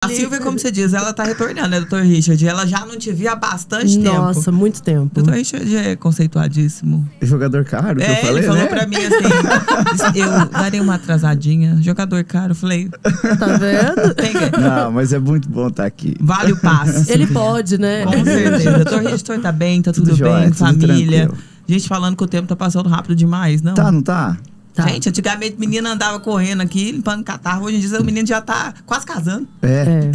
A Silvia, como você diz, ela tá retornando, né, doutor Richard? Ela já não te via há bastante tempo. Nossa, muito tempo. Doutor Richard é conceituadíssimo. Jogador caro, que eu falei, ele falou né? pra mim assim, eu darei uma atrasadinha. Jogador caro, eu falei... Tá vendo? Não, mas é muito bom estar aqui. Vale o passe. Ele pode, né? Com certeza. Doutor Richard tá bem, tá tudo jóia, bem, tudo família. tranquilo. Gente falando que o tempo tá passando rápido demais, não? Tá, não tá? Tá. Gente, antigamente o menino andava correndo aqui, limpando catarro. Hoje em dia o menino já tá quase casando. É.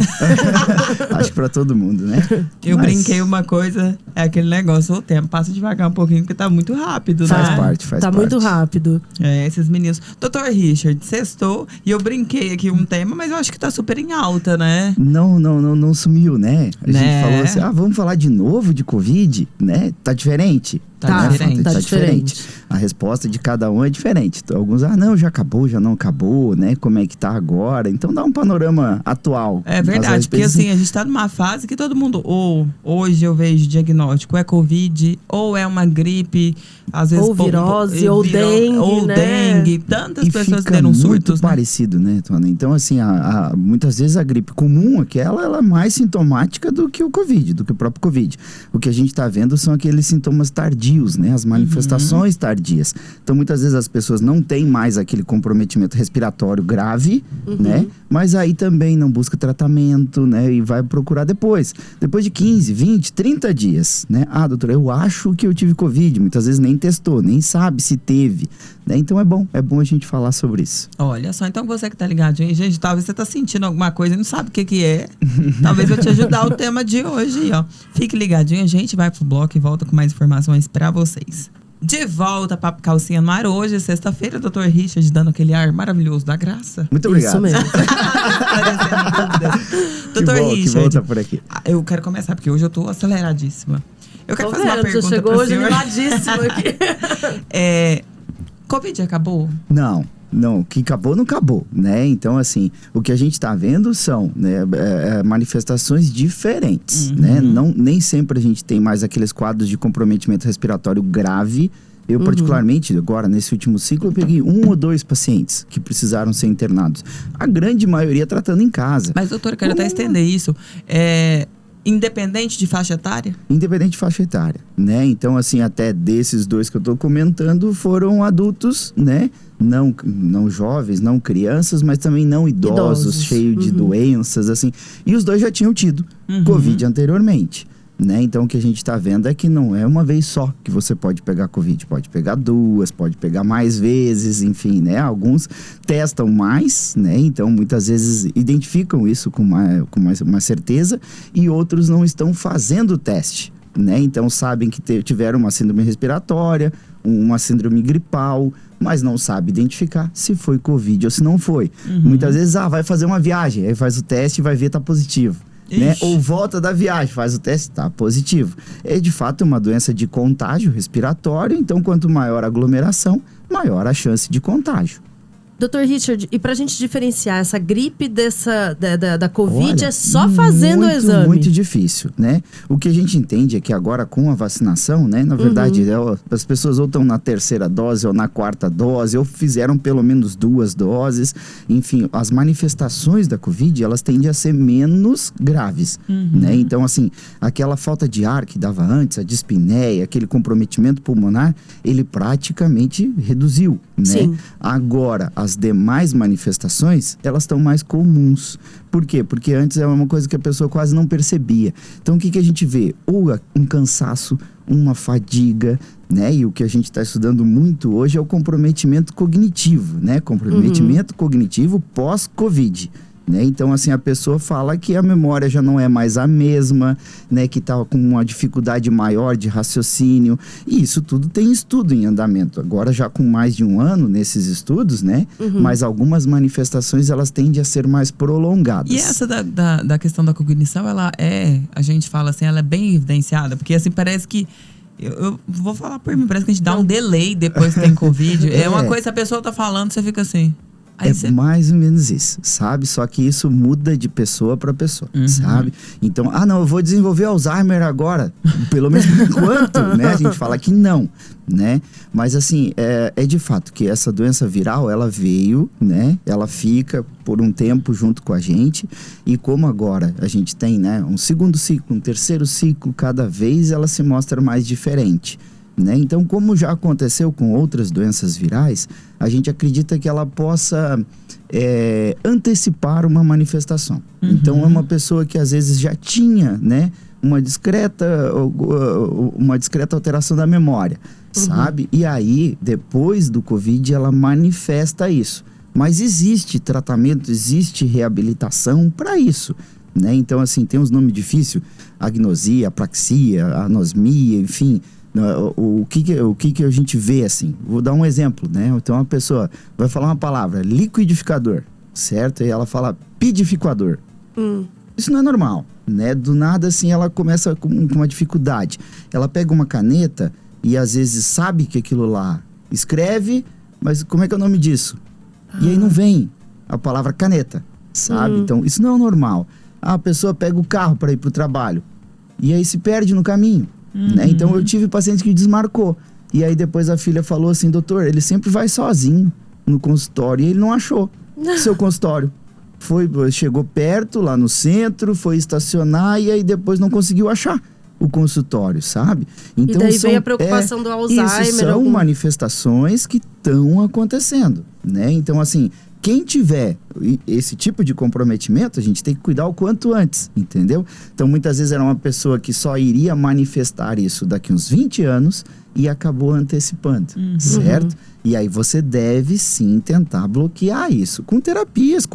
Acho que pra todo mundo, né? Eu Mas brinquei uma coisa, é aquele negócio, o tempo passa devagar um pouquinho, porque tá muito rápido, Faz né? parte, faz Tá parte. muito rápido. É, esses meninos. Doutor Richard, sextou, e eu brinquei aqui um tema, mas eu acho que tá super em alta, né? Não sumiu, né? A Né? gente falou assim, vamos falar de novo de Covid, né? Tá diferente? Tá diferente. Tá diferente. A resposta de cada um é diferente. Então, alguns, não, já acabou, já não acabou, né? Como é que tá agora? Então dá um panorama atual. É verdade, porque assim, a gente tá numa fase que todo mundo, ou hoje eu vejo diagnóstico, é Covid, ou é uma gripe, às vezes... Ou virose, ou dengue, ou né? dengue, tantas E pessoas fica deram muito surtos, né? parecido, né, Tona? Então, assim, muitas vezes a gripe comum, ela é mais sintomática do que o Covid, do que o próprio Covid. O que a gente tá vendo são aqueles sintomas tardios, né? As manifestações tardias. Então, muitas vezes as pessoas não têm mais aquele comprometimento respiratório grave, né? Mas aí também não busca tratamento, né? E vai procurar depois de 15, 20, 30 dias, né? Doutora, eu acho que eu tive Covid. Muitas vezes nem testou, nem sabe se teve, né? Então é bom a gente falar sobre isso. Olha só, então você que tá ligadinho, gente, talvez você tá sentindo alguma coisa e não sabe o que é. Talvez eu te ajudar o tema de hoje aí, ó. Fique ligadinho, a gente vai pro bloco e volta com mais informações pra vocês. De volta, Papo Calcinha no ar hoje, sexta-feira, doutor Richard dando aquele ar maravilhoso da graça. Muito obrigado. Isso mesmo. Doutor Que Richard, volta por aqui. eu quero começar, porque hoje eu tô aceleradíssima. Eu quero Tô fazer uma vendo, pergunta você chegou pro hoje senhor. animadíssimo aqui. Covid acabou? Não, o que acabou, não acabou, né? Então, assim, o que a gente está vendo são, né, manifestações diferentes, né? Nem sempre a gente tem mais aqueles quadros de comprometimento respiratório grave. Eu, particularmente, agora, nesse último ciclo, eu peguei 1 ou 2 pacientes que precisaram ser internados. A grande maioria tratando em casa. Mas, doutor, eu quero até estender isso. Independente de faixa etária? Independente de faixa etária, né? Então, assim, até desses 2 que eu tô comentando foram adultos, né? Não jovens, não crianças, mas também não idosos. Cheios de doenças, assim. E os 2 já tinham tido Covid anteriormente, né? Então, o que a gente tá vendo é que não é uma vez só que você pode pegar Covid. Pode pegar 2, pode pegar mais vezes, enfim, né? Alguns testam mais, né? Então, muitas vezes identificam isso com uma certeza e outros não estão fazendo o teste, né? Então, sabem que tiveram uma síndrome respiratória, uma síndrome gripal, mas não sabe identificar se foi Covid ou se não foi. Muitas vezes, vai fazer uma viagem, aí faz o teste e vai ver tá positivo. Né? Ou volta da viagem, faz o teste, tá positivo. É de fato uma doença de contágio respiratório, então quanto maior a aglomeração, maior a chance de contágio. Doutor Richard, e pra gente diferenciar essa gripe da Covid, Olha, é só fazendo o exame? Muito difícil, né? O que a gente entende é que agora com a vacinação, né? Na verdade, as pessoas ou estão na 3ª dose ou na 4ª dose, ou fizeram pelo menos 2 doses. Enfim, as manifestações da Covid, elas tendem a ser menos graves, né? Então, assim, aquela falta de ar que dava antes, a dispneia, aquele comprometimento pulmonar, ele praticamente reduziu, né? Sim. Agora, as demais manifestações, elas estão mais comuns. Por quê? Porque antes era uma coisa que a pessoa quase não percebia. Então, o que a gente vê? Ou um cansaço, uma fadiga, né? E o que a gente está estudando muito hoje é o comprometimento cognitivo, né? Comprometimento cognitivo pós-Covid. Né? Então, assim, a pessoa fala que a memória já não é mais a mesma, né? Que está com uma dificuldade maior de raciocínio. E isso tudo tem estudo em andamento. Agora, já com mais de 1 ano nesses estudos, né? Mas algumas manifestações, elas tendem a ser mais prolongadas. E essa da questão da cognição, a gente fala assim, ela é bem evidenciada. Porque, assim, parece que... Eu vou falar por mim, parece que a gente dá um delay depois que tem Covid. É uma coisa, a pessoa tá falando, você fica assim... mais ou menos isso, sabe? Só que isso muda de pessoa para pessoa, sabe? Então, não, eu vou desenvolver Alzheimer agora. Pelo menos por enquanto, né? A gente fala que não, né? Mas assim, é de fato que essa doença viral, ela veio, né? Ela fica por um tempo junto com a gente. E como agora a gente tem, né? Um segundo ciclo, um terceiro ciclo, cada vez ela se mostra mais diferente. Né? Então, como já aconteceu com outras doenças virais, a gente acredita que ela possa antecipar uma manifestação. Então, é uma pessoa que às vezes já tinha, né, uma discreta alteração da memória, sabe? E aí, depois do Covid, ela manifesta isso. Mas existe tratamento, existe reabilitação para isso. Né? Então, assim, tem uns nomes difíceis: agnosia, apraxia, anosmia, enfim. O que a gente vê assim? Vou dar um exemplo, né? Então, uma pessoa vai falar uma palavra, liquidificador, certo? E ela fala pidificador. Isso não é normal, né? Do nada, assim, ela começa com uma dificuldade. Ela pega uma caneta e, às vezes, sabe que aquilo lá escreve, mas como é que é o nome disso? E aí não vem a palavra caneta, sabe? Então, isso não é normal. A pessoa pega o carro para ir para o trabalho e aí se perde no caminho. Né? Então eu tive paciente que desmarcou. E aí depois a filha falou assim: doutor, ele sempre vai sozinho no consultório. E ele não achou seu consultório. Chegou perto, lá no centro, foi estacionar e aí depois não conseguiu achar o consultório, sabe? Então, e daí vem a preocupação do Alzheimer. Isso são manifestações que estão acontecendo, né? Então, assim, quem tiver esse tipo de comprometimento, a gente tem que cuidar o quanto antes, entendeu? Então, muitas vezes era uma pessoa que só iria manifestar isso daqui uns 20 anos e acabou antecipando, certo? E aí você deve sim tentar bloquear isso com terapias,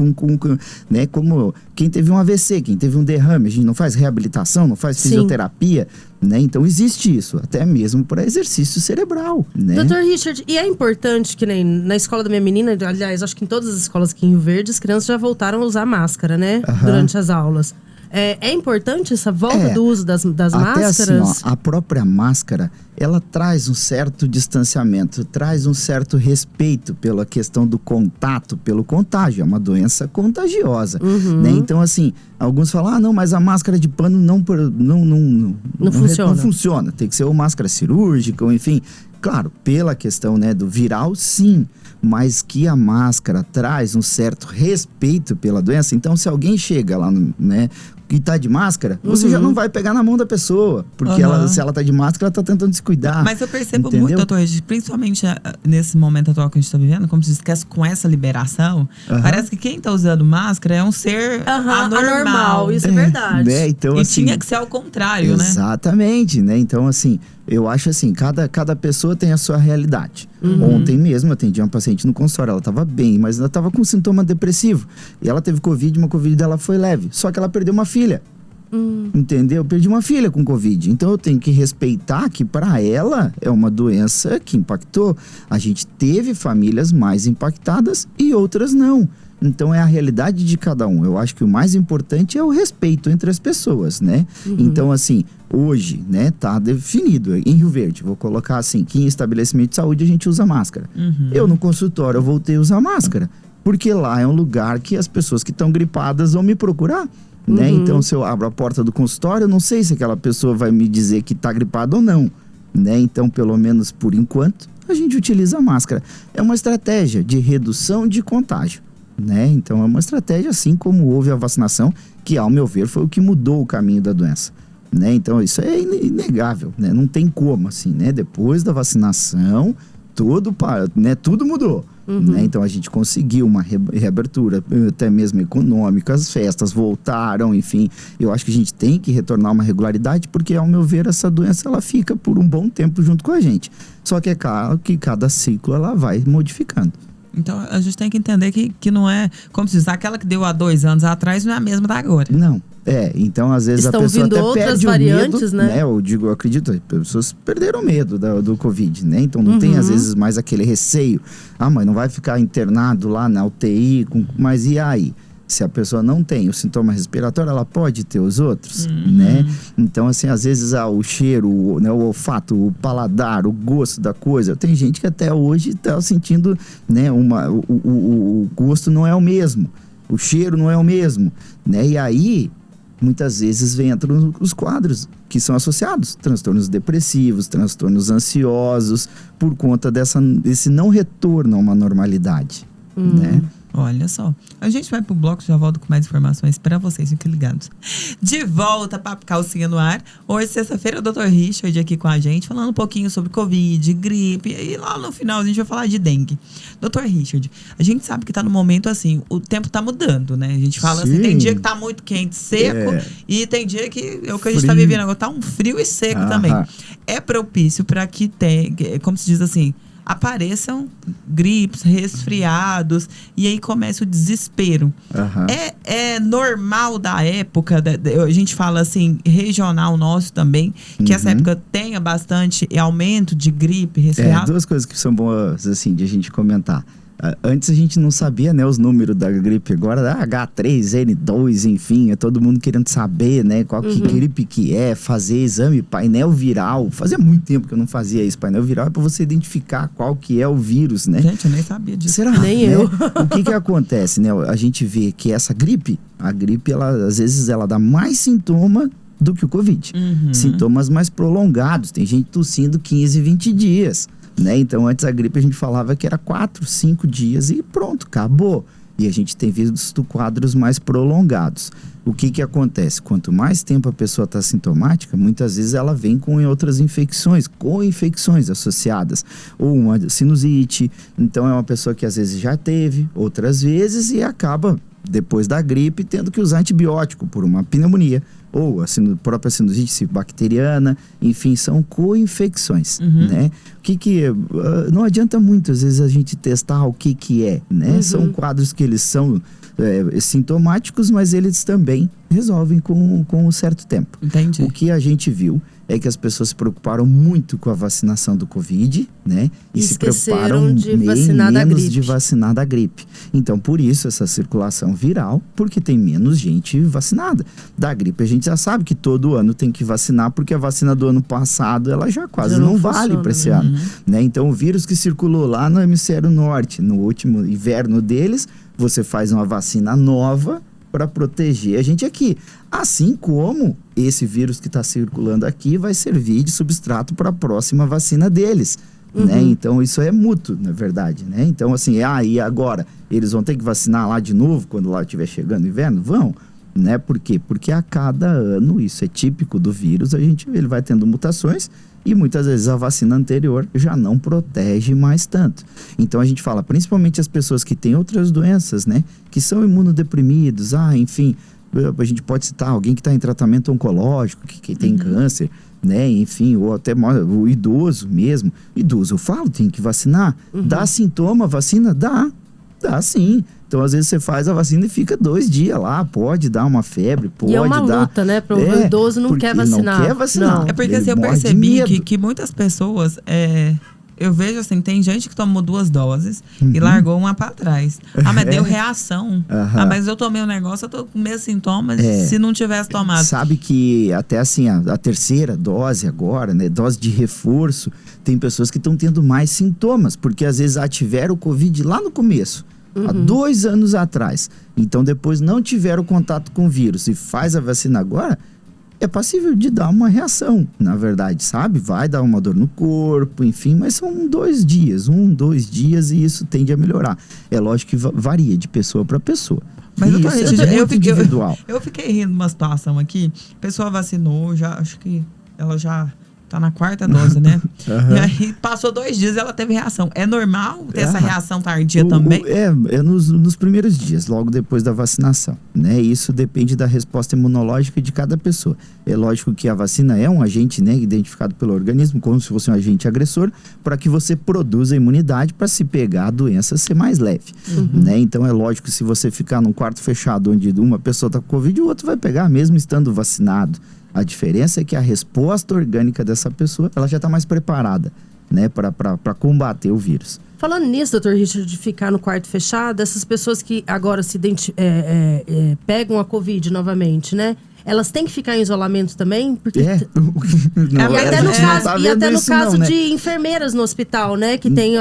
né? Como quem teve um AVC, quem teve um derrame, a gente não faz reabilitação, não faz fisioterapia, né? Então existe isso, até mesmo para exercício cerebral, né? Dr. Richard, e é importante que nem na escola da minha menina, aliás, acho que em todas as escolas aqui em Rio Verde, as crianças já voltaram a usar máscara, né? Durante as aulas. É importante essa volta do uso das máscaras? Até assim, a própria máscara, ela traz um certo distanciamento, traz um certo respeito pela questão do contato, pelo contágio. É uma doença contagiosa, né? Então, assim, alguns falam: não, mas a máscara de pano não funciona. Não funciona. Tem que ser ou máscara cirúrgica, ou enfim. Claro, pela questão, né, do viral, sim. Mas que a máscara traz um certo respeito pela doença. Então, se alguém chega lá, né, e tá de máscara, você já não vai pegar na mão da pessoa. Porque se ela tá de máscara, ela tá tentando se cuidar. Mas eu percebo muito, doutor Regis, principalmente nesse momento atual que a gente tá vivendo, como se esquece com essa liberação, parece que quem tá usando máscara é um ser anormal. Isso é verdade. Né? Então, e assim, tinha que ser ao contrário, né? Exatamente, né? Então, assim, eu acho assim, cada pessoa tem a sua realidade. Ontem mesmo eu atendi uma paciente no consultório, ela estava bem, mas ela estava com sintoma depressivo. E ela teve Covid, uma Covid dela foi leve. Só que ela perdeu uma filha. Entendeu? Eu perdi uma filha com Covid. Então eu tenho que respeitar que para ela é uma doença que impactou. A gente teve famílias mais impactadas e outras não. Então é a realidade de cada um. Eu acho que o mais importante é o respeito entre as pessoas, né? Então, assim, hoje, né, tá definido em Rio Verde. Vou colocar assim, que em estabelecimento de saúde a gente usa máscara. Eu no consultório eu voltei a usar máscara, porque lá é um lugar que as pessoas que estão gripadas vão me procurar, né? Então, se eu abro a porta do consultório, eu não sei se aquela pessoa vai me dizer que tá gripada ou não, né? Então, pelo menos por enquanto, a gente utiliza a máscara. É uma estratégia de redução de contágio, né? Então é uma estratégia, assim como houve a vacinação, que ao meu ver foi o que mudou o caminho da doença, né? Então isso é inegável, né? Não tem como, assim, né? Depois da vacinação, tudo mudou, né? Então a gente conseguiu uma reabertura, até mesmo econômica, as festas voltaram, enfim. Eu acho que a gente tem que retornar uma regularidade, porque ao meu ver essa doença ela fica por um bom tempo junto com a gente. Só que é claro que cada ciclo ela vai modificando. Então, a gente tem que entender que não é, como se diz, aquela que deu há 2 anos atrás não é a mesma da agora. Não, então às vezes estão a pessoa vindo até outras perde variantes, o medo, né? Eu acredito, as pessoas perderam medo do Covid, né? Então não tem às vezes mais aquele receio. Mas não vai ficar internado lá na UTI, mas e aí? Se a pessoa não tem o sintoma respiratório, ela pode ter os outros, né? Então, assim, às vezes o cheiro, né, o olfato, o paladar, o gosto da coisa. Tem gente que até hoje tá sentindo, né, o gosto não é o mesmo, o cheiro não é o mesmo, né? E aí, muitas vezes entram os quadros que são associados, transtornos depressivos, transtornos ansiosos, por conta desse não retorno a uma normalidade, né? Olha só. A gente vai pro bloco, já volto com mais informações pra vocês, fiquem ligados. De volta, Papo Calcinha no ar. Hoje, sexta-feira, o Dr. Richard aqui com a gente, falando um pouquinho sobre Covid, gripe, e lá no final a gente vai falar de dengue. Dr. Richard, a gente sabe que tá no momento assim, o tempo tá mudando, né? A gente fala assim, tem dia que tá muito quente, seco, e tem dia que é o que a gente tá vivendo agora, tá um frio e seco também. É propício pra que tenha, como se diz assim, apareçam gripes, resfriados, e aí começa o desespero. É normal da época, a gente fala assim, regional nosso também, que essa época tenha bastante aumento de gripe, resfriado? Duas coisas que são boas, assim, de a gente comentar. Antes a gente não sabia, né, os números da gripe. Agora, H3N2, enfim, todo mundo querendo saber, né, qual que gripe que é, fazer exame painel viral. Fazia muito tempo que eu não fazia isso. Painel viral é para você identificar qual que é o vírus, né? Gente, eu nem sabia disso. Será? Nem né? eu. O que acontece, né? A gente vê que essa gripe, a gripe, ela, às vezes, ela dá mais sintoma do que o Covid. Sintomas mais prolongados. Tem gente tossindo 15, 20 dias. Né? Então, antes a gripe a gente falava que era 4, 5 dias e pronto, acabou. E a gente tem visto quadros mais prolongados. O que acontece? Quanto mais tempo a pessoa está sintomática, muitas vezes ela vem com outras infecções, com infecções associadas. Ou uma sinusite. Então, é uma pessoa que às vezes já teve, outras vezes, e acaba, depois da gripe, tendo que usar antibiótico por uma pneumonia. Ou a própria sinusite bacteriana, enfim, são co-infecções, né? Não adianta muito, às vezes, a gente testar o que é, né? São quadros que eles são sintomáticos, mas eles também resolvem com um certo tempo. Entendi. O que a gente viu é que as pessoas se preocuparam muito com a vacinação do Covid, né? E se preocuparam de vacinar da gripe. De vacinar da gripe. Então, por isso, essa circulação viral, porque tem menos gente vacinada. Da gripe, a gente já sabe que todo ano tem que vacinar, porque a vacina do ano passado, ela já quase não vale para esse ano. Né? Então, o vírus que circulou lá no hemisfério norte, no último inverno deles, você faz uma vacina nova para proteger a gente aqui. Assim como esse vírus que está circulando aqui vai servir de substrato para a próxima vacina deles. Né? Então, isso é mútuo, na verdade. Né? Então, assim, e agora? Eles vão ter que vacinar lá de novo quando lá estiver chegando o inverno? Vão. Né? Por quê? Porque a cada ano, isso é típico do vírus, ele vai tendo mutações e muitas vezes a vacina anterior já não protege mais tanto. Então a gente fala, principalmente as pessoas que têm outras doenças, né? Que são imunodeprimidos, enfim, a gente pode citar alguém que está em tratamento oncológico, que tem câncer, né? Enfim, ou até o idoso mesmo. Idoso, eu falo, tem que vacinar. Dá sintoma, vacina? Dá sim. Então, às vezes, você faz a vacina e fica 2 dias lá. Pode dar uma febre, pode dar... E é uma luta, né? Para o idoso não quer vacinar. Não quer vacinar. Não. É porque assim, eu percebi que muitas pessoas... eu vejo assim, tem gente que tomou 2 doses e largou uma para trás. Mas deu reação. Mas eu tomei um negócio, eu tô com os mesmos sintomas se não tivesse tomado. Sabe que até assim, a terceira dose agora, né? Dose de reforço, tem pessoas que estão tendo mais sintomas, porque às vezes tiveram o Covid lá no começo. Há 2 anos atrás. Então, depois não tiveram contato com o vírus e faz a vacina agora, é passível de dar uma reação, na verdade, sabe? Vai dar uma dor no corpo, enfim, mas são 2 dias, 2 dias, e isso tende a melhorar. É lógico que varia de pessoa para pessoa. Mas eu individual. Eu fiquei rindo de uma situação aqui, a pessoa vacinou, acho que ela já... tá na 4ª dose, né? E aí passou 2 dias e ela teve reação. É normal ter essa reação tardia também? É nos primeiros dias, logo depois da vacinação, né? Isso depende da resposta imunológica de cada pessoa. É lógico que a vacina é um agente, né, identificado pelo organismo como se fosse um agente agressor, para que você produza imunidade para se pegar a doença ser mais leve, né? Então é lógico que se você ficar num quarto fechado onde uma pessoa está com Covid, o outro vai pegar mesmo estando vacinado. A diferença é que a resposta orgânica dessa pessoa, ela já está mais preparada, né, para combater o vírus. Falando nisso, doutor Richard, de ficar no quarto fechado, essas pessoas que agora pegam a Covid novamente, né? Elas têm que ficar em isolamento também? Porque Não, e até no caso de enfermeiras no hospital, né? Que tem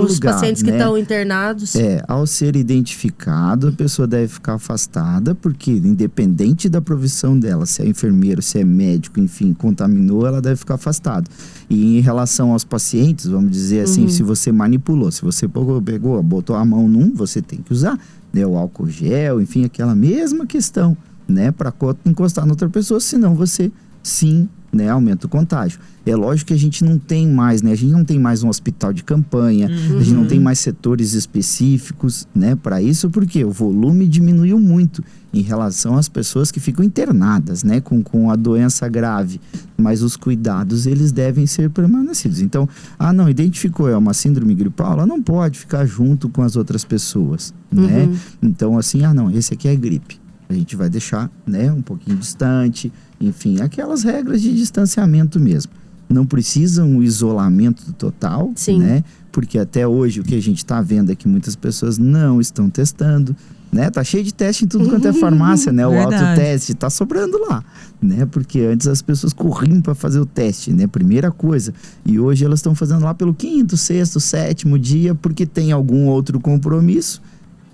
os pacientes que estão internados. Ao ser identificado, a pessoa deve ficar afastada, porque independente da profissão dela, se é enfermeiro, se é médico, enfim, contaminou, ela deve ficar afastada. E em relação aos pacientes, vamos dizer assim, se você manipulou, se você pegou, botou a mão você tem que usar, né, o álcool gel, enfim, aquela mesma questão, né, para encostar na outra pessoa, senão você sim, né, aumenta o contágio. É lógico que a gente não tem mais, né, a gente não tem mais um hospital de campanha, a gente não tem mais setores específicos, né, para isso, porque o volume diminuiu muito em relação às pessoas que ficam internadas, né, com a doença grave, mas os cuidados, eles devem ser permanecidos. Então, não identificou, é uma síndrome gripal, ela não pode ficar junto com as outras pessoas, né, então assim, não, esse aqui é gripe. A gente vai deixar, né, um pouquinho distante, enfim, aquelas regras de distanciamento mesmo. Não precisa um isolamento total, né? Porque até hoje o que a gente está vendo é que muitas pessoas não estão testando, né? Tá cheio de teste em tudo quanto é farmácia, né? O autoteste tá sobrando lá, né? Porque antes as pessoas corriam para fazer o teste, né? Primeira coisa. E hoje elas estão fazendo lá pelo 5º, 6º, 7º dia, porque tem algum outro compromisso.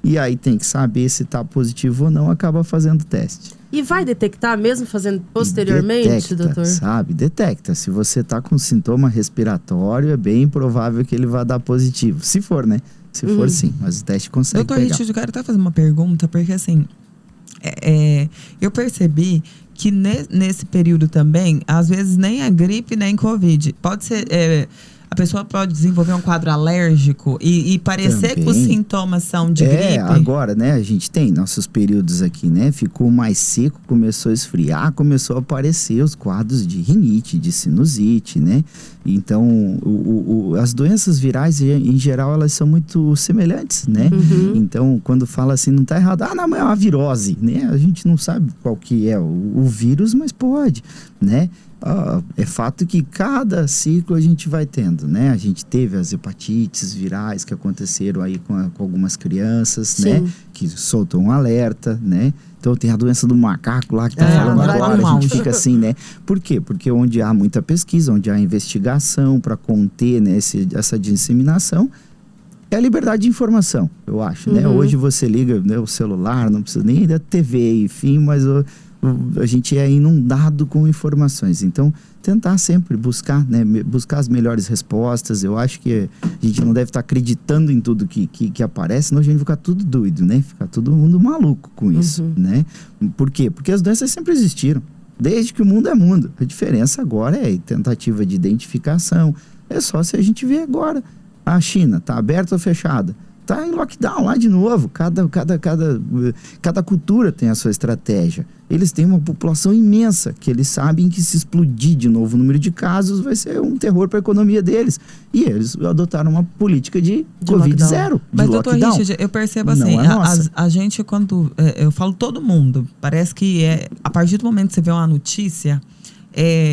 E aí tem que saber se tá positivo ou não, acaba fazendo teste. E vai detectar mesmo fazendo posteriormente, doutor? Detecta. Se você tá com sintoma respiratório, é bem provável que ele vá dar positivo. Se for, né? Se for, sim. Mas o teste consegue pegar. Doutor Richard, eu quero até fazer uma pergunta, porque assim, eu percebi que nesse período também, às vezes nem é gripe, nem Covid. Pode ser... a pessoa pode desenvolver um quadro alérgico e parecer também que os sintomas são de gripe. Agora, né, a gente tem nossos períodos aqui, né? Ficou mais seco, começou a esfriar, começou a aparecer os quadros de rinite, de sinusite, né? Então, as doenças virais, em geral, elas são muito semelhantes, né? Então, quando fala assim, não tá errado. Não, é uma virose, né? A gente não sabe qual que é o vírus, mas pode, né? É fato que cada ciclo a gente vai tendo, né? A gente teve as hepatites virais que aconteceram aí com algumas crianças, né? Que soltam um alerta, né? Então tem a doença do macaco lá que tá falando agora, a gente fica assim, né? Por quê? Porque onde há muita pesquisa, onde há investigação para conter, né, essa disseminação, é a liberdade de informação, eu acho, né? Hoje você liga, né, o celular, não precisa nem da TV, enfim, mas a gente é inundado com informações. Então, tentar sempre buscar, né, buscar as melhores respostas. Eu acho que a gente não deve estar acreditando em tudo que aparece, senão a gente vai ficar tudo doido, né? Ficar todo mundo maluco com isso, né? Por quê? Porque as doenças sempre existiram, desde que o mundo é mundo. A diferença agora é tentativa de identificação. É só se a gente vê agora. A China está aberta ou fechada? Está em lockdown lá de novo. Cada cultura tem a sua estratégia. Eles têm uma população imensa, que eles sabem que se explodir de novo o número de casos vai ser um terror para a economia deles. E eles adotaram uma política de Covid zero. Mas, doutor Richard, eu percebo assim, a gente quando... eu falo todo mundo, parece que a partir do momento que você vê uma notícia...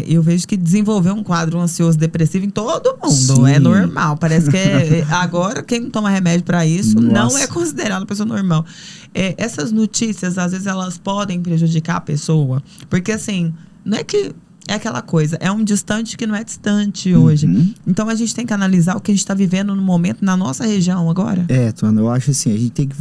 eu vejo que desenvolveu um quadro ansioso depressivo em todo mundo. Sim. É normal. Parece que agora quem não toma remédio para isso não é considerado pessoa normal. Essas notícias, às vezes, elas podem prejudicar a pessoa. Porque, assim, não é que é aquela coisa, é um distante que não é distante hoje. Então, a gente tem que analisar o que a gente está vivendo no momento, na nossa região agora. Tuana, eu acho assim, a gente tem que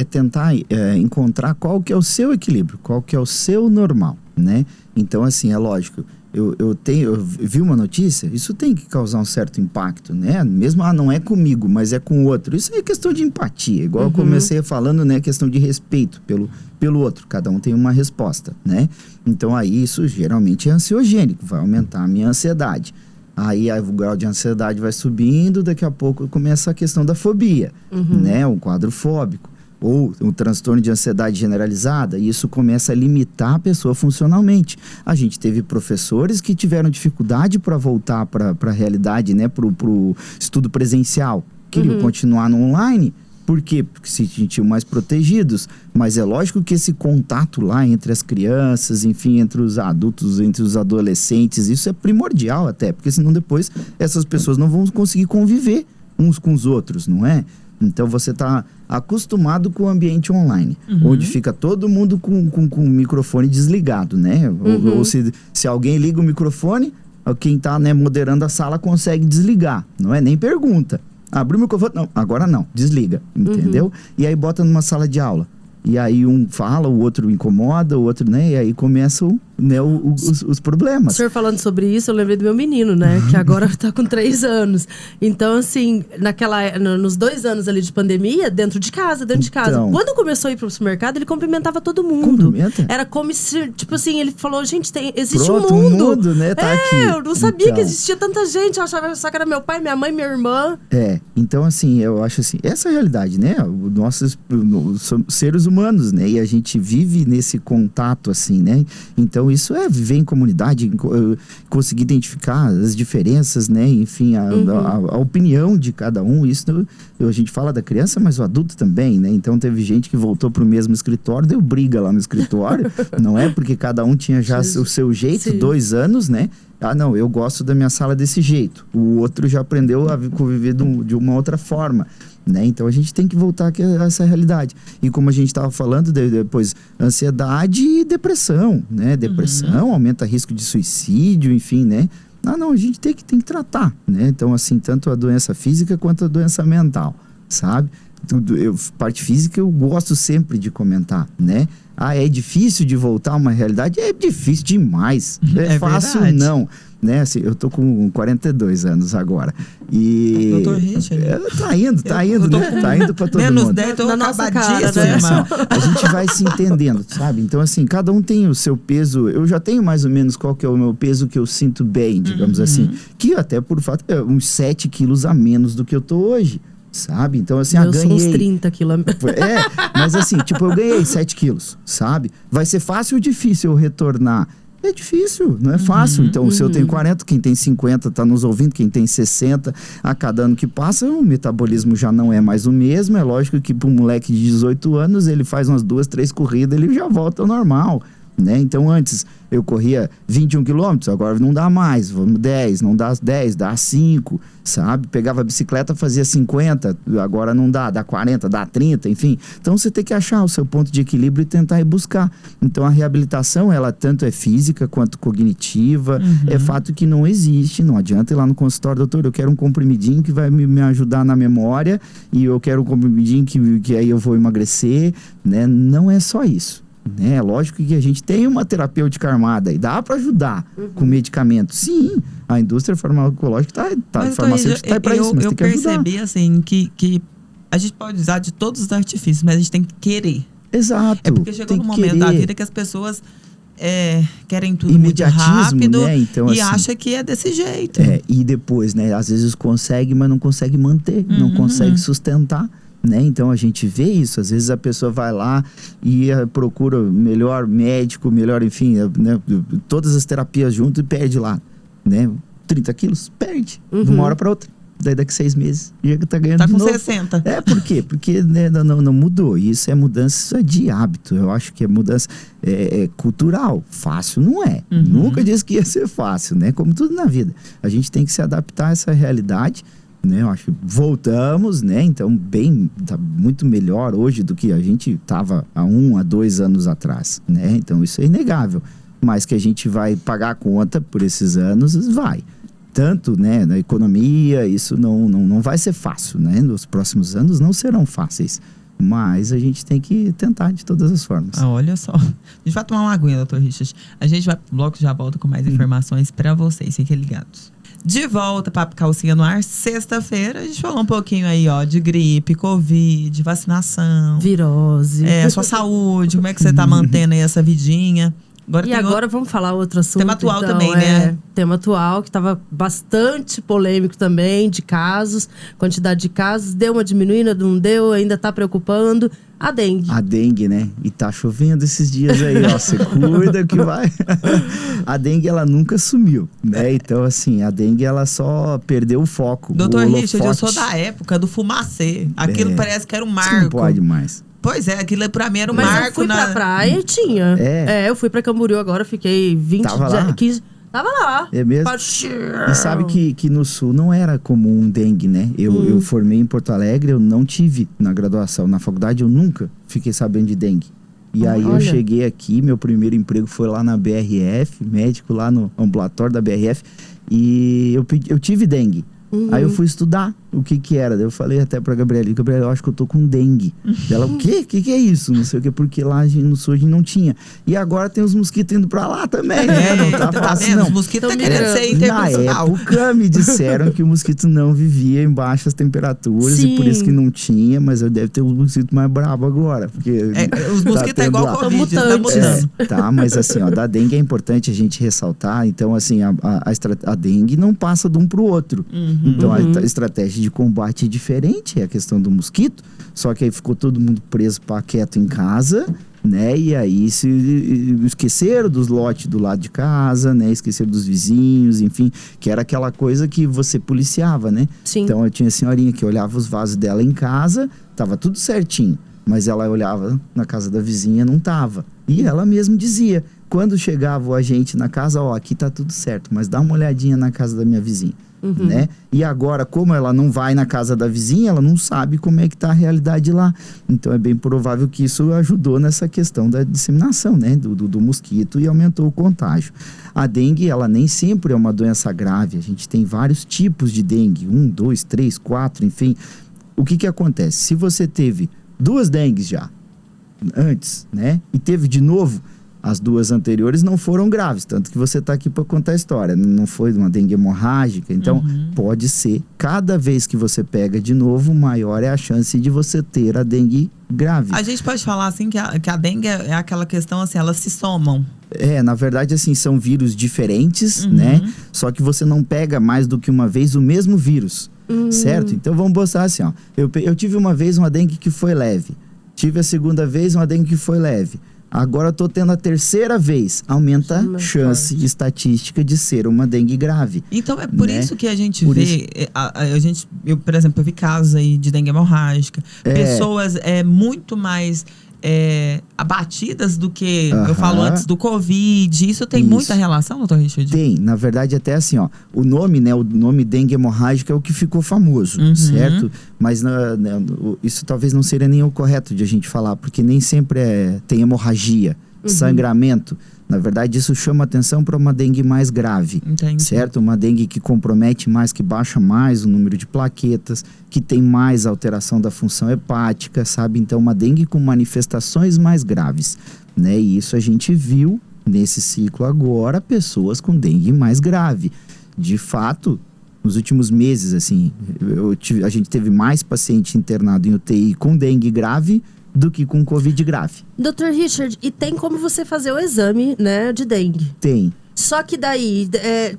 tentar encontrar qual que é o seu equilíbrio, qual que é o seu normal, né? Então, assim, é lógico, eu vi uma notícia, isso tem que causar um certo impacto, né? Mesmo, não é comigo, mas é com o outro. Isso é questão de empatia, igual eu comecei falando, né? Questão de respeito pelo outro, cada um tem uma resposta, né? Então, aí isso geralmente é ansiogênico, vai aumentar a minha ansiedade. Aí o grau de ansiedade vai subindo, daqui a pouco começa a questão da fobia, né? Um quadro fóbico. Ou um transtorno de ansiedade generalizada, e isso começa a limitar a pessoa funcionalmente. A gente teve professores que tiveram dificuldade para voltar para a realidade, né, para o estudo presencial. Queriam continuar no online. Por quê? Porque se sentiam mais protegidos. Mas é lógico que esse contato lá entre as crianças, enfim, entre os adultos, entre os adolescentes, isso é primordial até, porque senão depois essas pessoas não vão conseguir conviver uns com os outros, não é? Então você está acostumado com o ambiente online, onde fica todo mundo com o microfone desligado, né? Ou se alguém liga o microfone, quem está, né, moderando a sala consegue desligar, não é? Nem pergunta. Abriu o microfone, não, agora não, desliga, entendeu? E aí bota numa sala de aula. E aí um fala, o outro incomoda, o outro, né? E aí começam, né, os problemas. O senhor falando sobre isso, eu lembrei do meu menino, né? Que agora tá com 3 anos. Então, assim, nos 2 anos ali de pandemia, dentro de casa. Então, quando começou a ir pro supermercado, ele cumprimentava todo mundo. Cumprimenta? Era como se, tipo assim, ele falou, gente, existe Pronto, um mundo. O mundo, né, tá aqui. Eu não sabia que existia tanta gente. Eu achava só que era meu pai, minha mãe, minha irmã. Então, assim, eu acho assim, essa é a realidade, né? Nossos seres humanos, né? E a gente vive nesse contato, assim, né? Então, isso é viver em comunidade, conseguir identificar as diferenças, né? Enfim, a opinião de cada um. Isso a gente fala da criança, mas o adulto também, né? Então, teve gente que voltou pro mesmo escritório, deu briga lá no escritório, não é? Porque cada um tinha já o seu jeito, Sim. 2 anos, né? Ah, não, eu gosto da minha sala desse jeito. O outro já aprendeu a conviver de uma outra forma, né? Então, a gente tem que voltar aqui a essa realidade. E como a gente estava falando, depois, ansiedade e depressão, né? Depressão aumenta risco de suicídio, enfim, né? Ah, não, a gente tem que tratar, né? Então, assim, tanto a doença física quanto a doença mental, sabe? Parte física eu gosto sempre de comentar, né? Ah, é difícil de voltar a uma realidade? É difícil demais. É fácil, verdade. Não. Né? Assim, eu tô com 42 anos agora. E... Doutor Richard. Tá indo, né? Tá indo pra todo menos mundo. 10, tô na nossa cara, né, irmão? A gente vai se entendendo, sabe? Então, assim, cada um tem o seu peso. Eu já tenho mais ou menos qual que é o meu peso que eu sinto bem, digamos assim. Que até por fato é uns 7 quilos a menos do que eu tô hoje. Sabe? Então, assim, eu ganhei... sou uns 30 quilos. Mas assim, tipo, eu ganhei 7 quilos, sabe? Vai ser fácil ou difícil eu retornar? É difícil, não é fácil. Então, se eu tenho 40, quem tem 50 tá nos ouvindo, quem tem 60, a cada ano que passa, o metabolismo já não é mais o mesmo. É lógico que para um moleque de 18 anos, ele faz umas 2, 3 corridas, ele já volta ao normal, né? Então, antes eu corria 21 quilômetros, agora não dá mais, vamos 10, não dá 10, dá 5, sabe? Pegava a bicicleta, fazia 50, agora não dá 40, dá 30, enfim. Então, você tem que achar o seu ponto de equilíbrio e tentar ir buscar. Então, a reabilitação, ela tanto é física quanto cognitiva. É fato que não existe, não adianta ir lá no consultório, doutor, eu quero um comprimidinho que vai me ajudar na memória e eu quero um comprimidinho que aí eu vou emagrecer, né? Não é só isso. É lógico que a gente tem uma terapêutica armada e dá para ajudar com medicamento. Sim, a indústria farmacológica farmacêutica está para isso, mas tem que ajudar. Eu percebi assim que a gente pode usar de todos os artifícios, mas a gente tem que querer. Exato. É porque chegou um momento da vida que as pessoas querem tudo muito rápido, né? Então, e assim, acha que é desse jeito. E depois, né? Às vezes consegue, mas não consegue manter, não consegue sustentar. Né? Então a gente vê isso, às vezes a pessoa vai lá e procura melhor médico, melhor, enfim, né? Todas as terapias junto e perde lá, né? 30 quilos, perde, de uma hora para outra. Daí daqui 6 meses, já tá ganhando de novo. 60. Por quê? Porque né, não mudou. Isso é mudança de hábito. Eu acho que é mudança cultural. Fácil não é. Nunca disse que ia ser fácil, né? Como tudo na vida. A gente tem que se adaptar a essa realidade. Né, eu acho que voltamos, né? Então, tá muito melhor hoje do que a gente estava há 1 a 2 anos atrás, né? Então, isso é inegável. Mas que a gente vai pagar a conta por esses anos, vai. Tanto, né, na economia, isso não vai ser fácil, né? Nos próximos anos não serão fáceis. Mas a gente tem que tentar de todas as formas. Olha só. A gente vai tomar uma aguinha, doutor Richard. A gente vai pro bloco, já volta com mais informações para vocês. Fiquem ligados. De volta, Papo Calcinha no ar, sexta-feira. A gente falou um pouquinho aí, ó, de gripe, Covid, vacinação. Virose. Sua saúde, como é que você tá mantendo aí essa vidinha. Agora vamos falar outro assunto. Tema atual então, também, né? Tema atual, que estava bastante polêmico também, de casos, quantidade de casos. Deu uma diminuída, não deu, ainda tá preocupando. A dengue. A dengue, né? E tá chovendo esses dias aí, ó. Você cuida que vai. A dengue, ela nunca sumiu, né? Então, assim, a dengue, ela só perdeu o foco. Doutor Richard, eu sou da época do fumacê. Aquilo parece que era um marco. Você não pode mais. Pois é, aquilo pra mim era um marco. Mas eu fui pra praia e tinha. Eu fui pra Camboriú agora, fiquei 20 Tava lá? 15... Tava lá. É mesmo? E sabe que no Sul não era comum dengue, né? Eu formei em Porto Alegre, eu não tive na graduação. Na faculdade eu nunca fiquei sabendo de dengue. E aí eu cheguei aqui, meu primeiro emprego foi lá na BRF, médico lá no ambulatório da BRF. E eu tive dengue. Aí eu fui estudar o que era. Eu falei até pra Gabriela, eu acho que eu tô com dengue. Ela, o quê? O que é isso? Não sei o quê, porque lá no Sul a gente não tinha. E agora tem os mosquitos indo pra lá também, né? Não tá fácil, não. Os mosquitos estão querendo ser Na internacional. época me disseram que o mosquito não vivia em baixas temperaturas. Sim. E por isso que não tinha, mas eu deve ter os mosquitos mais bravos agora. Porque os mosquitos é igual Covid, tá mutando. Tá, mas assim, ó, da dengue é importante a gente ressaltar. Então, assim, a dengue não passa de um pro outro. Então, a estratégia de combate é diferente, é a questão do mosquito. Só que aí ficou todo mundo preso, quieto em casa, né? E aí se esqueceram dos lotes do lado de casa, né? Esqueceram dos vizinhos, enfim. Que era aquela coisa que você policiava, né? Sim. Então, eu tinha a senhorinha que olhava os vasos dela em casa, tava tudo certinho. Mas ela olhava na casa da vizinha, não tava. E ela mesma dizia, quando chegava o agente na casa, aqui tá tudo certo, mas dá uma olhadinha na casa da minha vizinha. Né? E agora, como ela não vai na casa da vizinha, ela não sabe como é que tá a realidade lá. Então é bem provável que isso ajudou nessa questão da disseminação, né? do mosquito, e aumentou o contágio. A dengue, ela nem sempre é uma doença grave. A gente tem vários tipos de dengue, 1, 2, 3, 4, enfim. O que acontece? Se você teve 2 dengues já antes, né? E teve de novo, as 2 anteriores não foram graves, tanto que você está aqui para contar a história. Não foi uma dengue hemorrágica, então pode ser. Cada vez que você pega de novo, maior é a chance de você ter a dengue grave. A gente pode falar assim que a dengue é aquela questão assim, elas se somam. Na verdade, assim, são vírus diferentes, né? Só que você não pega mais do que uma vez o mesmo vírus, certo? Então vamos botar assim, ó. Eu tive uma vez uma dengue que foi leve. Tive a segunda vez uma dengue que foi leve. Agora eu tô tendo a terceira vez. Aumenta a chance estatística de ser uma dengue grave. Então é por isso que a gente vê... Eu, por exemplo, eu vi casos aí de dengue hemorrágica. Pessoas muito mais abatidas do que eu falo antes do Covid. Isso tem muita relação, doutor Richard? Tem. Na verdade, até assim, ó. O nome, né? O nome dengue hemorrágica é o que ficou famoso, certo? Mas isso talvez não seria nem o correto de a gente falar, porque nem sempre tem hemorragia, sangramento. Na verdade, isso chama atenção para uma dengue mais grave, certo? Uma dengue que compromete mais, que baixa mais o número de plaquetas, que tem mais alteração da função hepática, sabe? Então, uma dengue com manifestações mais graves, né? E isso a gente viu nesse ciclo agora, pessoas com dengue mais grave. De fato, nos últimos meses, assim, a gente teve mais paciente internado em UTI com dengue grave do que com Covid grave. Dr. Richard, e tem como você fazer o exame, né, de dengue? Tem. Só que daí,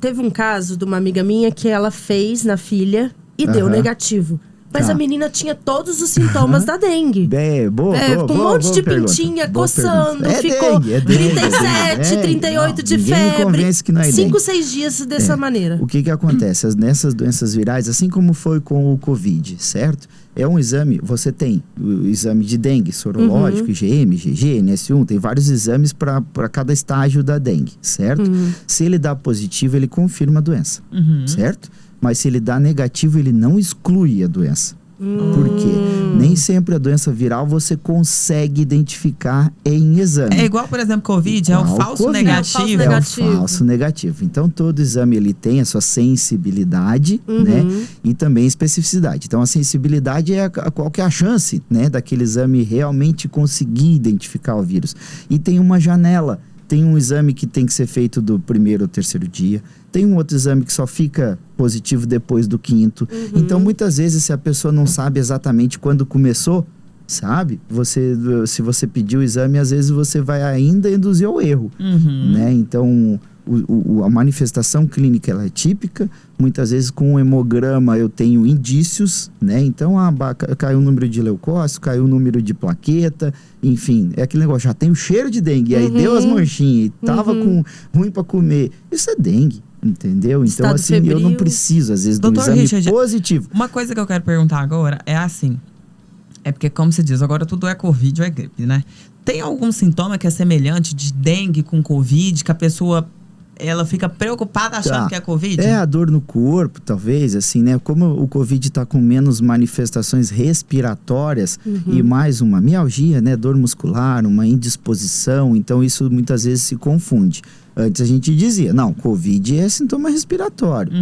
teve um caso de uma amiga minha que ela fez na filha e deu negativo. Mas a menina tinha todos os sintomas da dengue. Com um monte de pintinha, coçando, ficou dengue, 37, 38 de febre. Que não é 5, 6 dias dessa maneira. O que acontece? Nessas doenças virais, assim como foi com o Covid, certo? É um exame, você tem o exame de dengue sorológico, IgM, IgG, NS1, tem vários exames para cada estágio da dengue, certo? Se ele dá positivo, ele confirma a doença, certo? Mas se ele dá negativo, ele não exclui a doença. Por quê? Nem sempre a doença viral você consegue identificar em exame. É igual, por exemplo, Covid, é o falso negativo. É o falso negativo. Então, todo exame ele tem a sua sensibilidade, né? E também especificidade. Então, a sensibilidade é qual que é a chance, né? Daquele exame realmente conseguir identificar o vírus. E tem uma janela. Tem um exame que tem que ser feito do 1º ou 3º dia. Tem um outro exame que só fica positivo depois do 5º. Então, muitas vezes, se a pessoa não sabe exatamente quando começou, sabe? Se você pedir o exame, às vezes você vai ainda induzir ao erro, né? Então, a manifestação clínica ela é típica. Muitas vezes com o hemograma eu tenho indícios, né? Então caiu o número de leucócito, caiu o número de plaqueta, enfim, é aquele negócio, já tem o cheiro de dengue, aí deu as manchinhas e tava ruim para comer. Isso é dengue, entendeu? Então Estado assim, febril. eu não preciso às vezes do exame Richard, positivo. Uma coisa que eu quero perguntar agora é assim, é porque como se diz, agora tudo é Covid ou é gripe, né? Tem algum sintoma que é semelhante de dengue com Covid, que a pessoa ela fica preocupada achando que é Covid? É a dor no corpo, talvez, assim, né? Como o Covid tá com menos manifestações respiratórias e mais uma mialgia, né? Dor muscular, uma indisposição, então isso muitas vezes se confunde. Antes a gente dizia, não, Covid é sintoma respiratório,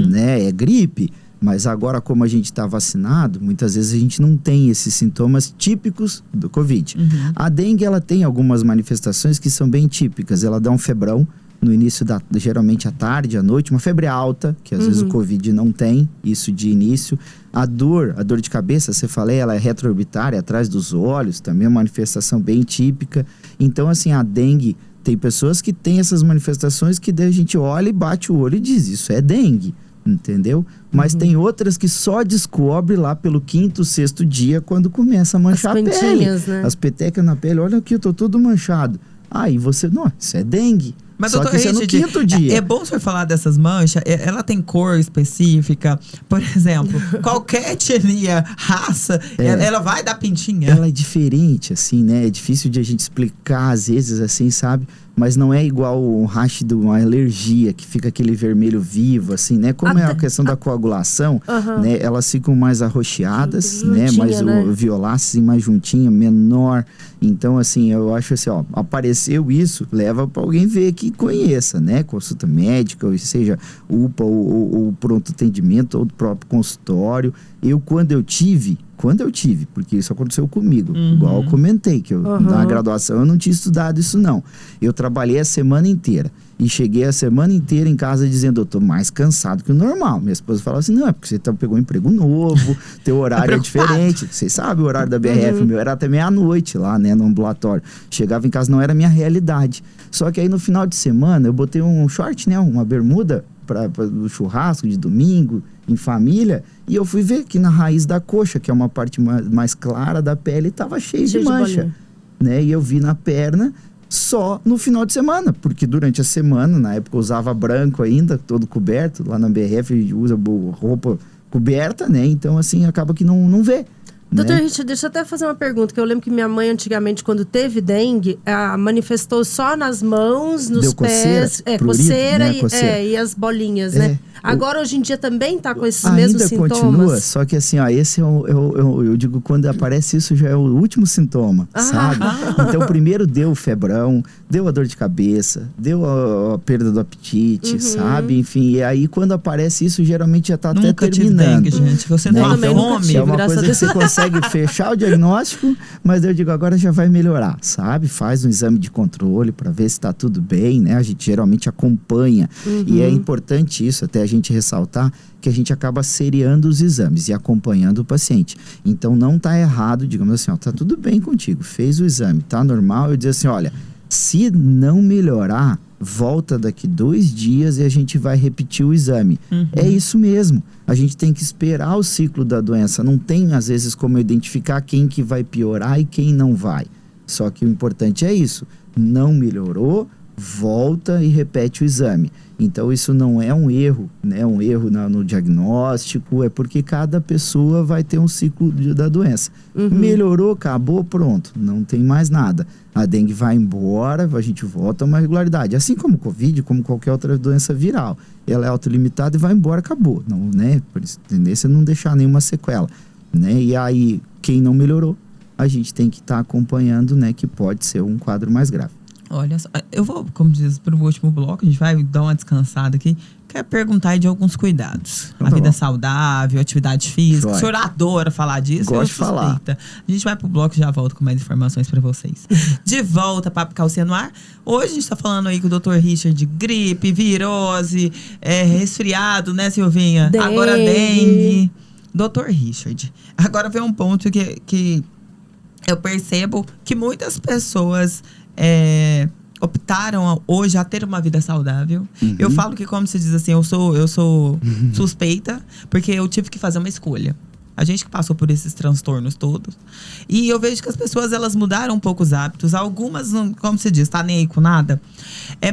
né? É gripe. Mas agora, como a gente está vacinado, muitas vezes a gente não tem esses sintomas típicos do Covid. A dengue, ela tem algumas manifestações que são bem típicas. Ela dá um febrão no início, geralmente à tarde, à noite, uma febre alta, que às vezes o Covid não tem, isso de início. A dor de cabeça, você falei, ela é retroorbitária, atrás dos olhos, também é uma manifestação bem típica. Então, assim, a dengue, tem pessoas que têm essas manifestações que daí a gente olha e bate o olho e diz, isso é dengue. Entendeu? Mas tem outras que só descobre lá pelo 5º, 6º dia, quando começa a manchar a pele. Né? As petecas na pele, olha aqui, eu tô todo manchado. Aí você, não, isso é dengue. Mas, só que isso é no 5º dia. É bom você falar dessas manchas, ela tem cor específica. Por exemplo, qualquer etnia, raça, ela vai dar pintinha. Ela é diferente, assim, né? É difícil de a gente explicar, às vezes, assim, sabe? Mas não é igual um rash de uma alergia, que fica aquele vermelho vivo, assim, né? Como é a questão da coagulação, né? Elas ficam mais arroxeadas, né? Mais violáceas e mais juntinha, menor. Então, assim, eu acho assim, ó, apareceu isso, leva para alguém ver que conheça, né? Consulta médica, ou seja, UPA, ou pronto atendimento, ou do próprio consultório. Quando eu tive, porque isso aconteceu comigo, igual eu comentei, que eu na graduação eu não tinha estudado isso não. Eu trabalhei a semana inteira e cheguei a semana inteira em casa dizendo, eu tô mais cansado que o normal. Minha esposa falava assim, não, é porque você pegou um emprego novo, teu horário é diferente. Vocês sabem o horário da BRF, o meu era até meia-noite lá, né, no ambulatório. Chegava em casa, não era a minha realidade. Só que aí no final de semana eu botei um short, né, uma bermuda, para o churrasco de domingo, em família, e eu fui ver que na raiz da coxa, que é uma parte mais clara da pele, estava cheio de mancha, né? E eu vi na perna só no final de semana, porque durante a semana, na época eu usava branco ainda, todo coberto, lá na BRF usa roupa coberta, né? Então assim, acaba que não vê. Doutor Richard, deixa eu até fazer uma pergunta, que eu lembro que minha mãe antigamente, quando teve dengue, manifestou só nas mãos, nos pés, coceira, né? E as bolinhas, né? Agora, hoje em dia, também tá com esses mesmos sintomas? Ainda continua, só que assim, ó, esse eu digo, quando aparece isso, já é o último sintoma, sabe? Então, primeiro deu o febrão, deu a dor de cabeça, deu a perda do apetite, sabe? Enfim, e aí, quando aparece isso, geralmente já tá até terminando. Dengue, gente. Você não também nunca tive, é uma coisa que você consegue fechar o diagnóstico, mas eu digo, agora já vai melhorar, sabe? Faz um exame de controle para ver se tá tudo bem, né? A gente geralmente acompanha. E é importante isso, até a gente ressaltar, que a gente acaba seriando os exames e acompanhando o paciente. Então não tá errado, digamos assim, ó, tá tudo bem contigo, fez o exame, tá normal, eu dizer assim, olha, se não melhorar, volta daqui 2 dias e a gente vai repetir o exame. É isso mesmo. A gente tem que esperar o ciclo da doença. Não tem, às vezes, como identificar quem que vai piorar e quem não vai. Só que o importante é isso. Não melhorou, volta e repete o exame. Então, isso não é um erro, né? Um erro no diagnóstico, é porque cada pessoa vai ter um ciclo da doença. Melhorou, acabou, pronto, não tem mais nada. A dengue vai embora, a gente volta a uma regularidade. Assim como o Covid, como qualquer outra doença viral. Ela é autolimitada e vai embora, acabou. Não, né? Por isso, tendência é não deixar nenhuma sequela. Né? E aí, quem não melhorou, a gente tem que estar acompanhando, né? Que pode ser um quadro mais grave. Olha só, eu vou, como diz, para o último bloco, a gente vai dar uma descansada aqui. Quero perguntar aí de alguns cuidados. Então, a vida saudável, atividade física. O senhor adora falar disso. Gosto de falar. A gente vai pro bloco e já volta com mais informações para vocês. De volta, Papo Calcinha no ar. Hoje a gente tá falando aí com o Dr. Richard de gripe, virose, resfriado, né, Silvinha? Dengue. Agora dengue. Dr. Richard, agora vem um ponto que eu percebo que muitas pessoas optaram hoje a ter uma vida saudável. Eu falo que, como se diz assim, eu sou suspeita, porque eu tive que fazer uma escolha. A gente que passou por esses transtornos todos. E eu vejo que as pessoas, elas mudaram um pouco os hábitos. Algumas, como você diz, tá nem aí com nada.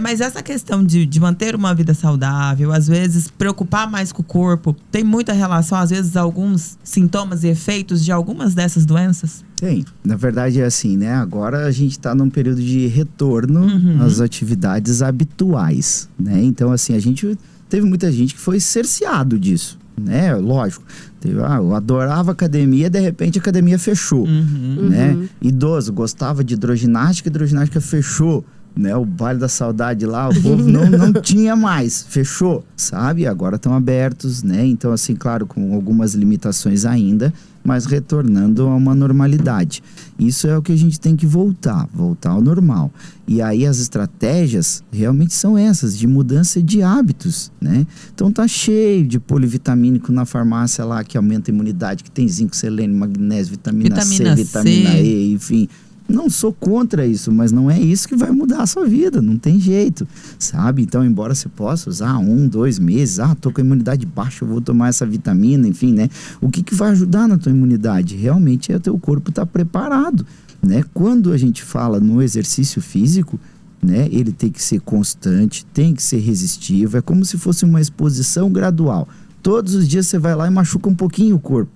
Mas essa questão de manter uma vida saudável, às vezes preocupar mais com o corpo, tem muita relação, às vezes, alguns sintomas e efeitos de algumas dessas doenças? Tem. Na verdade é assim, né? Agora a gente tá num período de retorno às atividades habituais, né? Então, assim, teve muita gente que foi cerceado disso, né? Lógico. Eu adorava academia, de repente a academia fechou, né? Idoso, gostava de hidroginástica, a hidroginástica fechou, né? O baile da saudade lá, o povo não tinha mais, fechou, sabe? Agora estão abertos, né? Então, assim, claro, com algumas limitações ainda, mas retornando a uma normalidade. Isso é o que a gente tem que voltar ao normal. E aí as estratégias realmente são essas, de mudança de hábitos, né? Então tá cheio de polivitamínico na farmácia lá, que aumenta a imunidade, que tem zinco, selênio, magnésio, vitamina C, vitamina E, enfim. Não sou contra isso, mas não é isso que vai mudar a sua vida, não tem jeito, sabe? Então, embora você possa usar 1, 2 meses, tô com a imunidade baixa, eu vou tomar essa vitamina, enfim, né? O que vai ajudar na tua imunidade? Realmente é o teu corpo estar preparado, né? Quando a gente fala no exercício físico, né? Ele tem que ser constante, tem que ser resistivo, é como se fosse uma exposição gradual. Todos os dias você vai lá e machuca um pouquinho o corpo.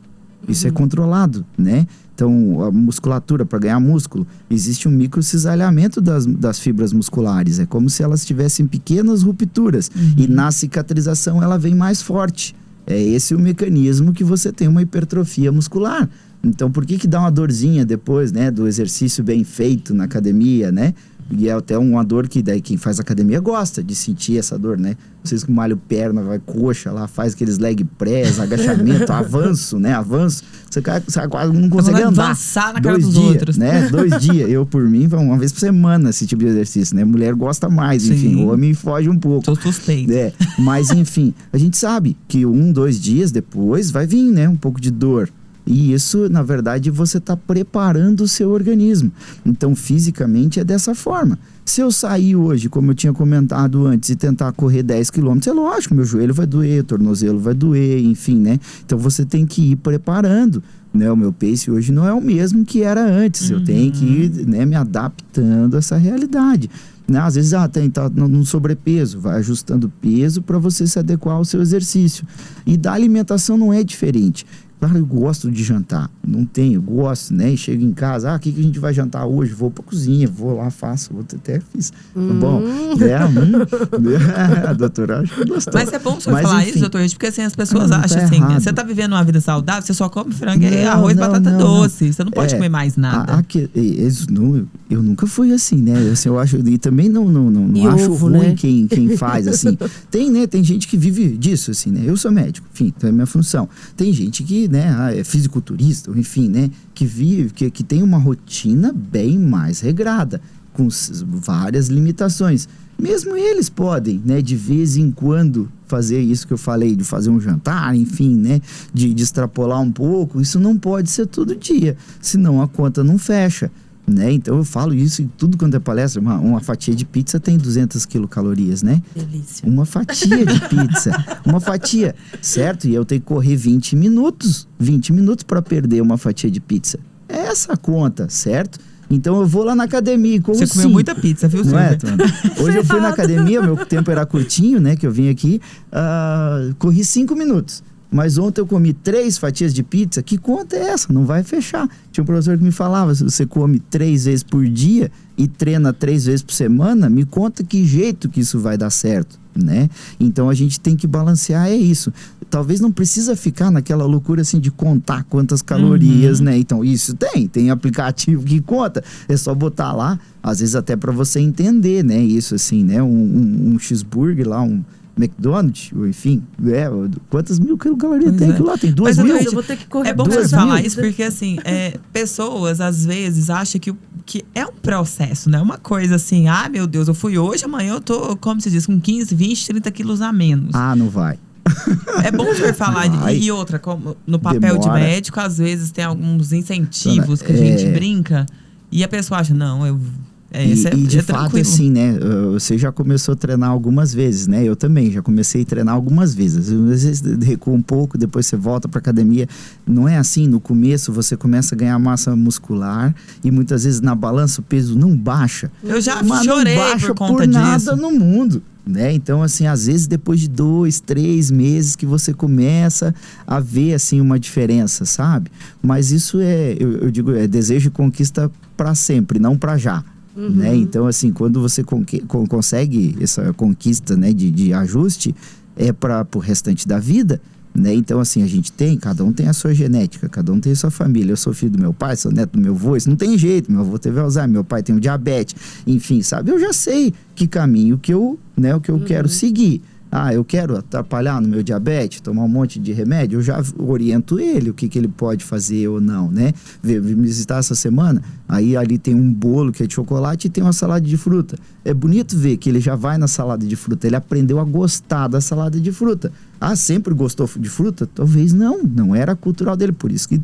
Isso é controlado, né? Então, a musculatura, para ganhar músculo, existe um microcisalhamento das fibras musculares. É como se elas tivessem pequenas rupturas. E na cicatrização ela vem mais forte. É esse o mecanismo que você tem uma hipertrofia muscular. Então, por que dá uma dorzinha depois, né, do exercício bem feito na academia, né? E é até uma dor que daí quem faz academia gosta de sentir essa dor, né? Vocês que malham perna, vai coxa lá, faz aqueles leg press, agachamento, avanço, né? Avanço. Você quase não consegue andar. Avançar na cara dos outros. Né? 2 dias. Eu, por mim, uma vez por semana esse tipo de exercício, né? Mulher gosta mais, enfim. O homem foge um pouco. Sou suspeito. Mas, enfim, a gente sabe que 1, 2 dias depois vai vir, né? Um pouco de dor. E isso, na verdade, você está preparando o seu organismo. Então, fisicamente, é dessa forma. Se eu sair hoje, como eu tinha comentado antes, e tentar correr 10 quilômetros, é lógico, meu joelho vai doer, o tornozelo vai doer, enfim, né? Então, você tem que ir preparando, né? O meu pace hoje não é o mesmo que era antes. Eu tenho que ir, né, me adaptando a essa realidade. Né? Às vezes, tá no sobrepeso, vai ajustando o peso para você se adequar ao seu exercício. E da alimentação não é diferente. Claro, eu gosto de jantar, não tenho, gosto, né? E chego em casa, o que a gente vai jantar hoje? Vou pra cozinha, vou lá, faço, até fiz. Bom, a doutora acho que gostou. Mas é bom você falar isso, doutor, porque assim, as pessoas acham assim, você tá vivendo uma vida saudável, você só come frango e arroz e batata doce, você não pode comer mais nada. Eu nunca fui assim, né? Assim, eu acho, e também não acho ovo, ruim, né? quem faz assim. Tem gente que vive disso, assim, né? Eu sou médico, enfim, então é minha função. Tem gente que, né, é fisiculturista, enfim, né, que vive, que tem uma rotina bem mais regrada, com várias limitações. Mesmo eles podem, né, de vez em quando fazer isso que eu falei, de fazer um jantar, enfim, né, de extrapolar um pouco. Isso não pode ser todo dia, senão a conta não fecha. Né? Então eu falo isso em tudo quanto é palestra. Uma fatia de pizza tem 200 quilocalorias, né? Delícia. Uma fatia de pizza. Uma fatia, certo? E eu tenho que correr 20 minutos para perder uma fatia de pizza. É essa a conta, certo? Então eu vou lá na academia e como Você comeu muita pizza, viu, Silvia? Hoje eu fui na academia, meu tempo era curtinho, né? Que eu vim aqui, corri 5 minutos. Mas ontem eu comi 3 fatias de pizza. Que conta é essa? Não vai fechar. Tinha um professor que me falava, se você come 3 vezes por dia e treina 3 vezes por semana, me conta que jeito que isso vai dar certo, né? Então a gente tem que balancear, é isso. Talvez não precisa ficar naquela loucura assim de contar quantas calorias, né? Então isso tem aplicativo que conta. É só botar lá, às vezes até para você entender, né? Isso assim, né? Um cheeseburger lá, um McDonald's, enfim, quantas mil calorias tem aquilo lá? Tem 2 mil. Eu vou ter que correr. É bom você falar isso, porque assim, pessoas às vezes acham que é um processo, né? Uma coisa assim, meu Deus, eu fui hoje, amanhã eu tô, como se diz, com 15, 20, 30 quilos a menos. Não vai. É bom você falar. E outra, como no papel de médico, às vezes tem alguns incentivos que a gente brinca e a pessoa acha, não, E de fato, tranquilo. assim, né? Você já começou a treinar algumas vezes, né? Eu também já comecei a treinar algumas vezes. Às vezes recua um pouco, depois você volta pra academia. Não é assim, no começo você começa a ganhar massa muscular e muitas vezes na balança o peso não baixa. Eu já Mas chorei não baixa por conta por nada disso. no mundo. Né? Então, assim, às vezes depois de 2, 3 meses que você começa a ver, assim, uma diferença, sabe? Mas isso eu digo, é desejo e conquista para sempre, não para já. Né? Então, assim, quando você consegue essa conquista, né, de ajuste, é para o restante da vida. Né? Então, assim, cada um tem a sua genética, cada um tem a sua família. Eu sou filho do meu pai, sou neto do meu avô, isso não tem jeito. Meu avô teve Alzheimer, meu pai tem o diabetes, enfim, sabe? Eu já sei que caminho que eu quero seguir. Eu quero atrapalhar no meu diabetes, tomar um monte de remédio, eu já oriento ele, o que ele pode fazer ou não, né? Vim me visitar essa semana, aí ali tem um bolo que é de chocolate e tem uma salada de fruta. É bonito ver que ele já vai na salada de fruta, ele aprendeu a gostar da salada de fruta. Sempre gostou de fruta? Talvez não era cultural dele, por isso que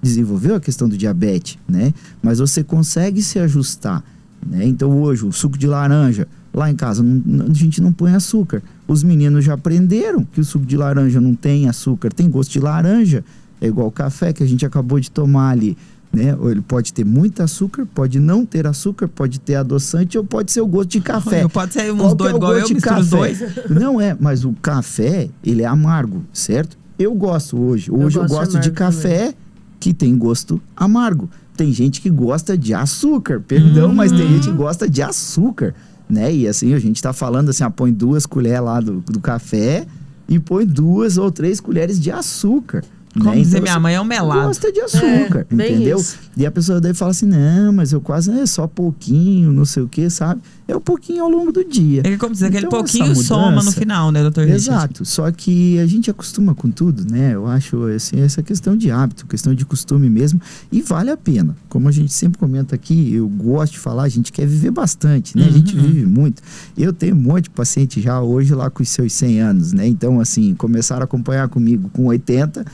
desenvolveu a questão do diabetes, né? Mas você consegue se ajustar, né? Então hoje, o suco de laranja, lá em casa a gente não põe açúcar. Os meninos já aprenderam que o suco de laranja não tem açúcar, tem gosto de laranja. É igual o café que a gente acabou de tomar ali, né? Ou ele pode ter muito açúcar, pode não ter açúcar, pode ter adoçante ou pode ser o gosto de café. Ou pode ser uns dois igual eu, misturo os dois. Não é, mas o café, ele é amargo, certo? Eu gosto hoje. Hoje eu gosto de café também, que tem gosto amargo. Tem gente que gosta de açúcar, perdão, mas tem gente que gosta de açúcar. Né? E assim, a gente tá falando assim, põe 2 colheres lá do café e põe 2 ou 3 colheres de açúcar. Como né? dizer Então, minha mãe, é um melado. Gosta de açúcar, entendeu? Isso. E a pessoa daí fala assim, não, mas eu quase é só pouquinho, não sei o que, sabe? É um pouquinho ao longo do dia. É como dizer, aquele Então, pouquinho essa soma mudança, no final, né, doutor Richard? Exato, só que a gente acostuma com tudo, né? Eu acho, assim, essa questão de hábito, questão de costume mesmo, e vale a pena. Como a gente sempre comenta aqui, eu gosto de falar, a gente quer viver bastante, né? A gente vive muito. Eu tenho um monte de paciente já hoje lá com os seus 100 anos, né? Então, assim, começaram a acompanhar comigo com 80,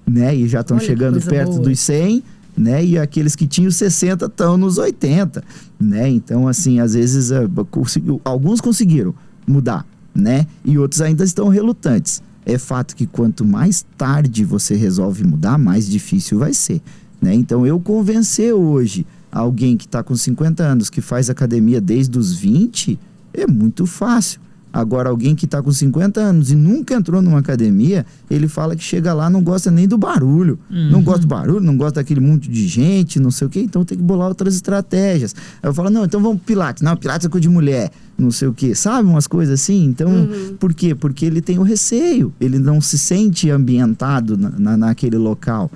né? E já estão chegando perto dos 100, né? E aqueles que tinham 60 estão nos 80, né? Então, assim, às vezes alguns conseguiram mudar, né? E outros ainda estão relutantes. É fato que quanto mais tarde você resolve mudar, mais difícil vai ser, né? Então, eu convencer hoje alguém que está com 50 anos, que faz academia desde os 20, é muito fácil. Agora, alguém que está com 50 anos e nunca entrou numa academia, ele fala que chega lá, não gosta nem do barulho. Não gosta do barulho, não gosta daquele monte de gente, não sei o quê. Então, tem que bolar outras estratégias. Aí eu falo, não, então vamos pro Pilates. Não, Pilates é coisa de mulher, não sei o quê. Sabe, umas coisas assim? Então, por quê? Porque ele tem o receio. Ele não se sente ambientado naquele local.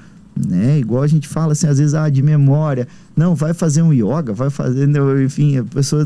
Né? Igual a gente fala assim, às vezes, de memória, não, vai fazer um yoga, vai fazer, enfim, a pessoa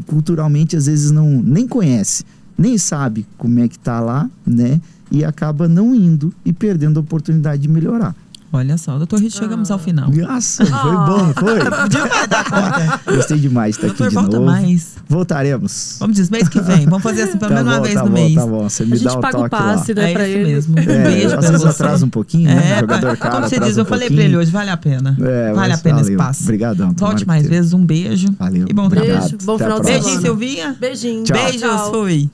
culturalmente às vezes nem conhece, nem sabe como é que tá lá, né? E acaba não indo e perdendo a oportunidade de melhorar. Olha só, doutor Richard, chegamos ao final. Nossa, foi bom, foi? Demais da conta. Gostei demais de estar aqui de volta novo. Mais. Voltaremos. Vamos dizer, mês que vem. Vamos fazer assim pelo menos uma vez no mês. Tá bom, você me dá um toque lá. A gente paga o passe, né, pra ele. Mesmo. Um beijo pra vocês você. atrasam um pouquinho, né? Jogador caro, como você atrasa diz, eu um falei pouquinho. pra ele hoje, vale a pena. Vale a pena esse passe. Obrigadão. Volte mais vezes, um beijo. Valeu. E bom trabalho. Beijo, bom final de semana. Beijinho, Silvinha. Beijinho. Tchau. Beijos, Tchau. fui.